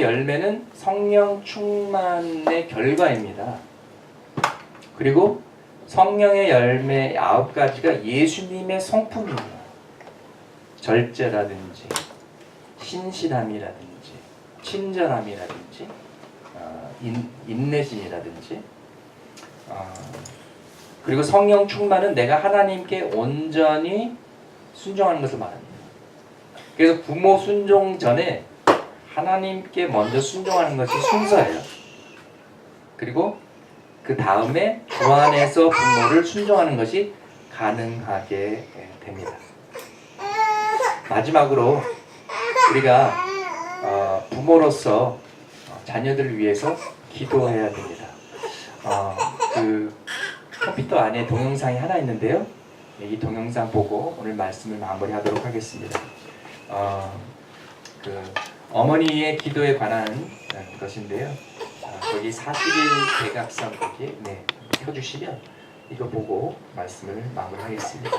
열매는 성령 충만의 결과입니다. 그리고 성령의 열매 9가지가 예수님의 성품입니다. 절제라든지 신실함이라든지 친절함이라든지 인내심이라든지 그리고 성령 충만은 내가 하나님께 온전히 순종하는 것을 말합니다. 그래서 부모 순종 전에 하나님께 먼저 순종하는 것이 순서예요. 그리고 그 다음에 주 안에서 부모를 순종하는 것이 가능하게 됩니다. 마지막으로 우리가 부모로서 자녀들을 위해서 기도해야 됩니다. 그 컴퓨터 안에 동영상이 하나 있는데요. 이 동영상 보고 오늘 말씀을 마무리하도록 하겠습니다. 그 어머니의 기도에 관한 것인데요. 거기 40일 대각선 거기 켜주시면 이거 보고 말씀을 마무리하겠습니다.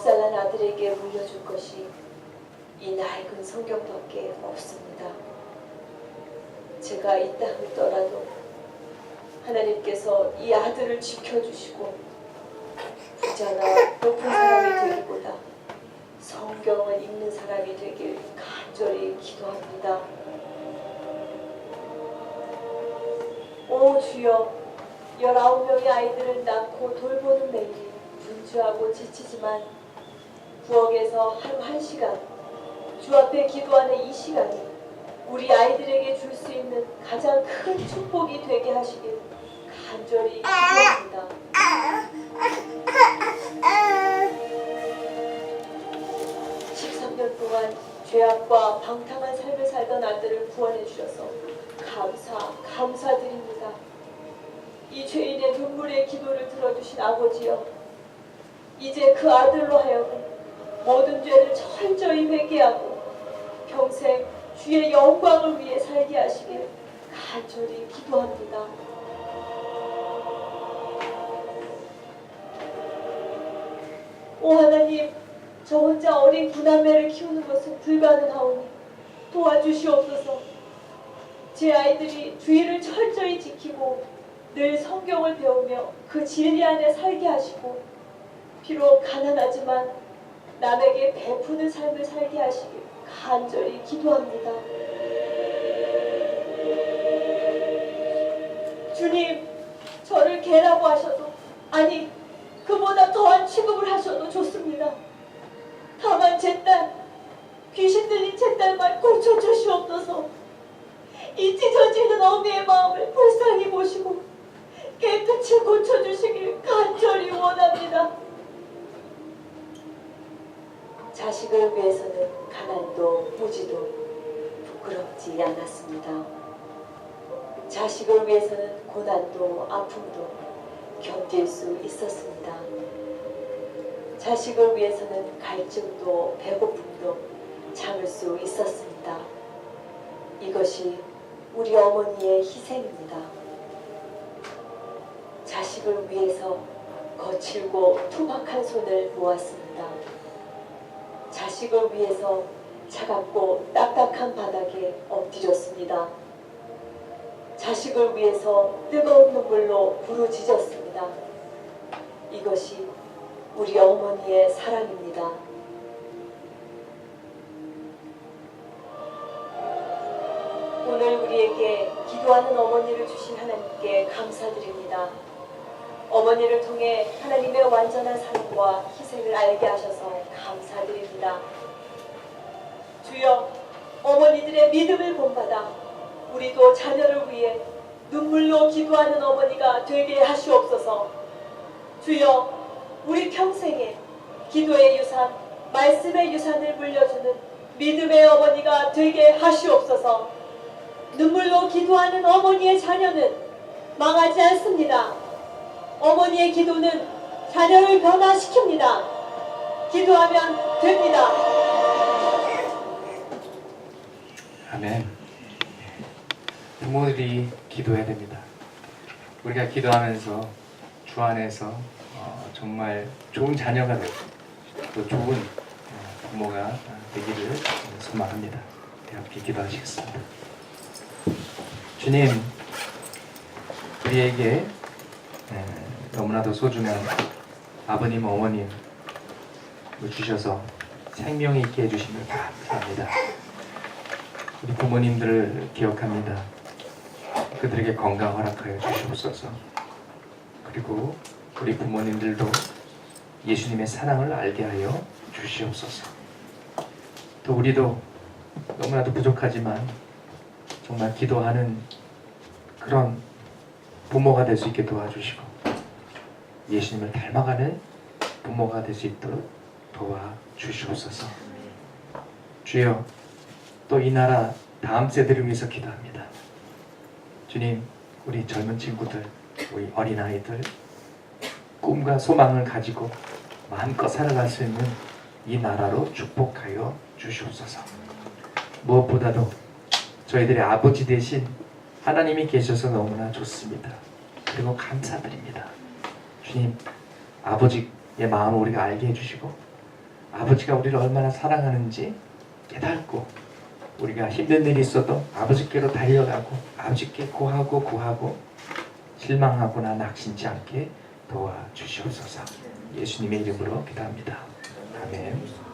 먹살난 아들에게 물려줄 것이 이 낡은 성경밖에 없습니다. 제가 이 땅을 떠나도 하나님께서 이 아들을 지켜주시고 부자나 높은 사람이 되기보다 성경을 읽는 사람이 되길 간절히 기도합니다. 오 주여, 19명의 아이들을 낳고 돌보는 매일이 분주하고 지치지만 부엌에서 하루 1시간 주 앞에 기도하는 이 시간이 우리 아이들에게 줄 수 있는 가장 큰 축복이 되게 하시길 간절히 기도합니다. 13년 동안 죄악과 방탕한 삶을 살던 아들을 구원해 주셔서 감사드립니다. 이 죄인의 눈물의 기도를 들어주신 아버지여, 이제 그 아들로 하여금 모든 죄를 철저히 회개하고 평생 주의 영광을 위해 살게 하시길 간절히 기도합니다. 오 하나님, 저 혼자 어린 구남매를 키우는 것은 불가능하오니 도와주시옵소서. 제 아이들이 주의를 철저히 지키고 늘 성경을 배우며 그 진리 안에 살게 하시고 비록 가난하지만 남에게 베푸는 삶을 살게 하시길 간절히 기도합니다. 주님, 저를 개라고 하셔도, 아니 그보다 더한 취급을 하셔도 좋습니다. 다만 제 딸, 귀신 들린 제 딸만 고쳐주시옵소서. 이 찢어지는 어미의 마음을 불쌍히 보시고 깨끗이 고쳐주시길 간절히 원합니다. 자식을 위해서는 가난도 무지도 부끄럽지 않았습니다. 자식을 위해서는 고난도 아픔도 견딜 수 있었습니다. 자식을 위해서는 갈증도 배고픔도 참을 수 있었습니다. 이것이 우리 어머니의 희생입니다. 자식을 위해서 거칠고 투박한 손을 모았습니다. 자식을 위해서 차갑고 딱딱한 바닥에 엎드렸습니다. 자식을 위해서 뜨거운 눈물로 부르짖었습니다. 이것이 우리 어머니의 사랑입니다. 오늘 우리에게 기도하는 어머니를 주신 하나님께 감사드립니다. 어머니를 통해 하나님의 완전한 사랑과 희생을 알게 하셔서 감사드립니다. 주여, 어머니들의 믿음을 본받아 우리도 자녀를 위해 눈물로 기도하는 어머니가 되게 하시옵소서. 주여, 우리 평생에 기도의 유산, 말씀의 유산을 물려주는 믿음의 어머니가 되게 하시옵소서. 눈물로 기도하는 어머니의 자녀는 망하지 않습니다. 어머니의 기도는 자녀를 변화시킵니다. 기도하면 됩니다. 아멘. 부모들이 기도해야 됩니다. 우리가 기도하면서 주 안에서 정말 좋은 자녀가 되고 또 좋은 부모가 되기를 소망합니다. 함께 기도하시겠습니다. 주님, 우리에게 너무나도 소중한 아버님, 어머님 주셔서 생명이 있게 해주심을 감사합니다. 우리 부모님들을 기억합니다. 그들에게 건강 허락하여 주시옵소서. 그리고 우리 부모님들도 예수님의 사랑을 알게 하여 주시옵소서. 또 우리도 너무나도 부족하지만 정말 기도하는 그런 부모가 될 수 있게 도와주시고 예수님을 닮아가는 부모가 될 수 있도록 도와주시옵소서. 주여, 또 이 나라 다음 세대를 위해서 기도합니다. 주님, 우리 젊은 친구들, 우리 어린아이들 꿈과 소망을 가지고 마음껏 살아갈 수 있는 이 나라로 축복하여 주시옵소서. 무엇보다도 저희들의 아버지 대신 하나님이 계셔서 너무나 좋습니다. 그리고 감사드립니다. 주님, 아버지의 마음을 우리가 알게 해주시고 아버지가 우리를 얼마나 사랑하는지 깨닫고 우리가 힘든 일이 있어도 아버지께로 달려가고 아버지께 구하고 실망하거나 낙심치 않게 도와주시옵소서. 예수님의 이름으로 기도합니다. 아멘.